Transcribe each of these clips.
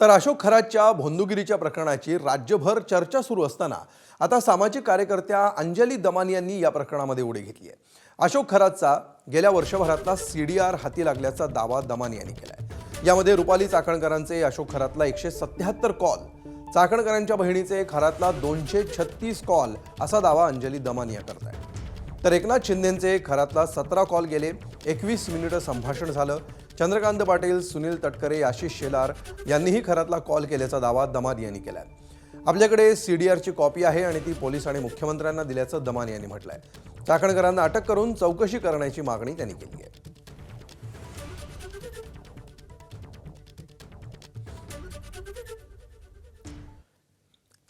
तर अशोक खरातच्या भोंदूगिरीच्या प्रकरणाची राज्यभर चर्चा सुरू असताना आता सामाजिक कार्यकर्त्या अंजली दमानी यांनी या प्रकरणामध्ये उडी घेतली आहे। अशोक खरातचा गेल्या वर्षभरातला सीडीआर हाती लागल्याचा दावा दमानी यांनी केलाय। यामध्ये रुपाली चाकणकरांचे अशोक खरातला 177 कॉल, चाकणकरांच्या बहिणीचे खरातला 236 कॉल असा दावा अंजली दमानी या करत आहे। तर एकनाथ शिंदेंचे खरातला 17 कॉल गेले, 21 मिनिटं संभाषण झालं। चंद्रकांत पाटील, सुनील तटकरे, आशिष शेलार यांनीही खरातला कॉल केल्याचा दावा दमानी यांनी केलाय। आपल्याकडे सीडीआरची कॉपी आहे आणि ती पोलीस आणि मुख्यमंत्र्यांना दिल्याचं दमानी यांनी म्हटलंय। चाकणकरांना अटक करून चौकशी करण्याची मागणी त्यांनी केली आहे।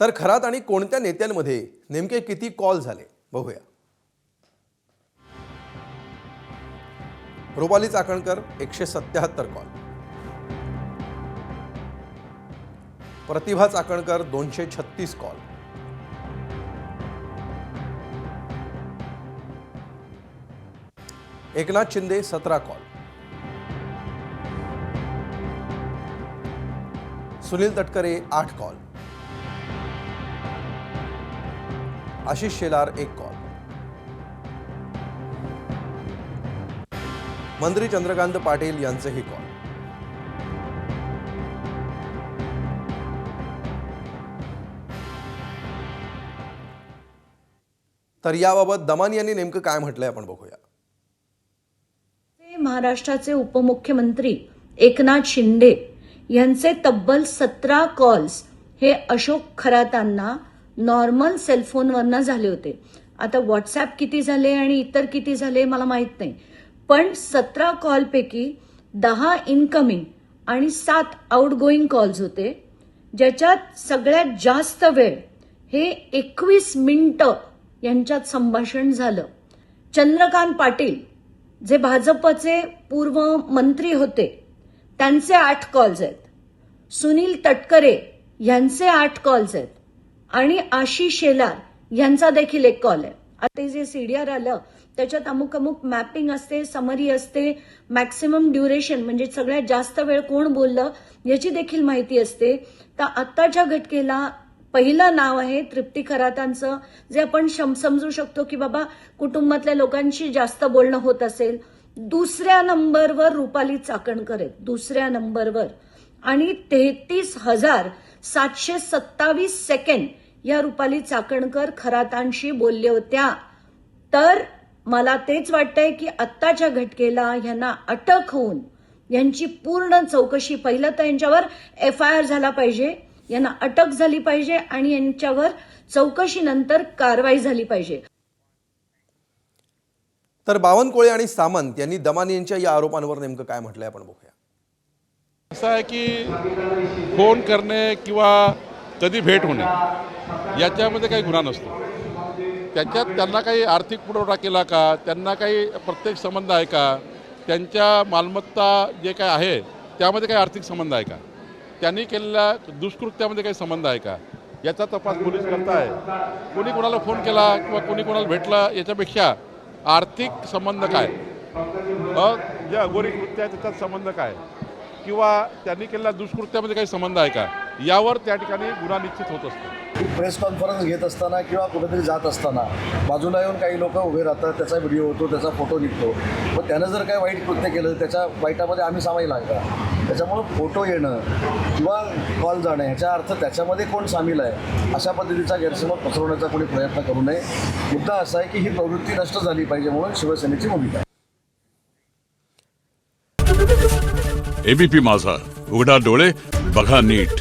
तर खरात आणि कोणत्या नेत्यांमध्ये नेमके किती कॉल झाले बघूया। Rupali Chakankar 177 call, Pratibha Chakankar 236 call, Eknath Shinde 17 call, Sunil Tatkare 8 call, Ashish Shelar 1 call, मंत्री चंद्रकांत पाटील यांचेही कॉल। तर याबाबत दमानी यांनी नेमकं काय म्हटलंय आपण बघूया। महाराष्ट्राचे उपमुख्यमंत्री एकनाथ शिंदे यांचे तब्बल 17 कॉल्स हे अशोक खरातांना नॉर्मल सेलफोनवरनं झाले होते। आता व्हॉट्सॲप किती झाले आणि इतर किती झाले मला माहित नाही, पण 17 कॉलपैकी 10 इनकमिंग आणि 7 आउटगोईंग कॉल्स होते, ज्याच्यात सगळ्यात जास्त वेळ हे 21 मिनिटं यांच्यात संभाषण झालं। चंद्रकांत पाटील जे भाजपचे पूर्व मंत्री होते त्यांचे 8 कॉल्स आहेत, सुनील तटकरे यांचे 8 कॉल्स आहेत आणि आशिष शेलार यांचा देखील 1 कॉल आहे। आता जे सीडीआर आलं त्याच्यात अमुक अमुक मॅपिंग असते, समरी असते, मॅक्सिमम ड्युरेशन म्हणजे सगळ्यात जास्त वेळ कोण बोललं याची देखील माहिती असते। तर आत्ताच्या घटकेला पहिलं नाव आहे तृप्ती खरातांचं, जे आपण समजू शकतो की बाबा कुटुंबातल्या लोकांशी जास्त बोलणं होत असेल। दुसऱ्या नंबरवर रुपाली चाकणकर आहेत, दुसऱ्या नंबरवर, आणि 33,727 सेकंड या रुपाली चाकणकर खरातांशी बोलले होत्या। तर मला तेच वाटतंय की आत्ताच्या घटकेला यांना अटक होऊन यांची पूर्ण चौकशी, पहिलं तर यांच्यावर FIR झाला पाहिजे, यांना अटक झाली पाहिजे आणि यांच्यावर चौकशीनंतर कारवाई झाली पाहिजे। तर बावनकुळे आणि सामंत यांनी दमानी यांच्या या आरोपांवर नेमकं काय म्हटलंय आपण बघूया। असं आहे की फोन करणे किंवा कधी भेट होणे याच्यामध्ये काही गुन्हा नसतो। त्याच्यात त्यांना काही आर्थिक पुरवठा केला का, त्यांना काही प्रत्यक्ष संबंध आहे का, त्यांच्या मालमत्ता जे काय आहे त्यामध्ये काही आर्थिक संबंध आहे का, त्यांनी केलेल्या दुष्कृत्यामध्ये काही संबंध आहे का, याचा तपास पोलीस करताय। कोणी कोणाला फोन केला किंवा कोणी कोणाला भेटला याच्यापेक्षा आर्थिक संबंध काय, जे अघोरी कृत्य आहे त्याच्यात संबंध काय, किंवा त्यांनी केलेल्या दुष्कृत्यामध्ये काही संबंध आहे का, यावर त्या ठिकाणी गुन्हा निश्चित होत असतो। प्रेस कॉन्फरन्स घेत असताना किंवा कुठेतरी जात असताना बाजूला येऊन काही लोक उभे राहतात, त्याचा व्हिडिओ होतो, त्याचा फोटो निघतो, मग त्यानं जर काही वाईट कृत्य केलं त्याच्या वाईटामध्ये आम्ही सामील आहे का? त्याच्यामुळं फोटो येणं किंवा कॉल जाणं ह्याचा अर्थ त्याच्यामध्ये कोण सामील आहे अशा पद्धतीचा गैरसमज पसरवण्याचा कोणी प्रयत्न करू नये। मुद्दा असा आहे की ही प्रवृत्ती नष्ट झाली पाहिजे म्हणून शिवसेनेची भूमिका आहे। एबीपी माझा, उघडा डोळे बघा नीट।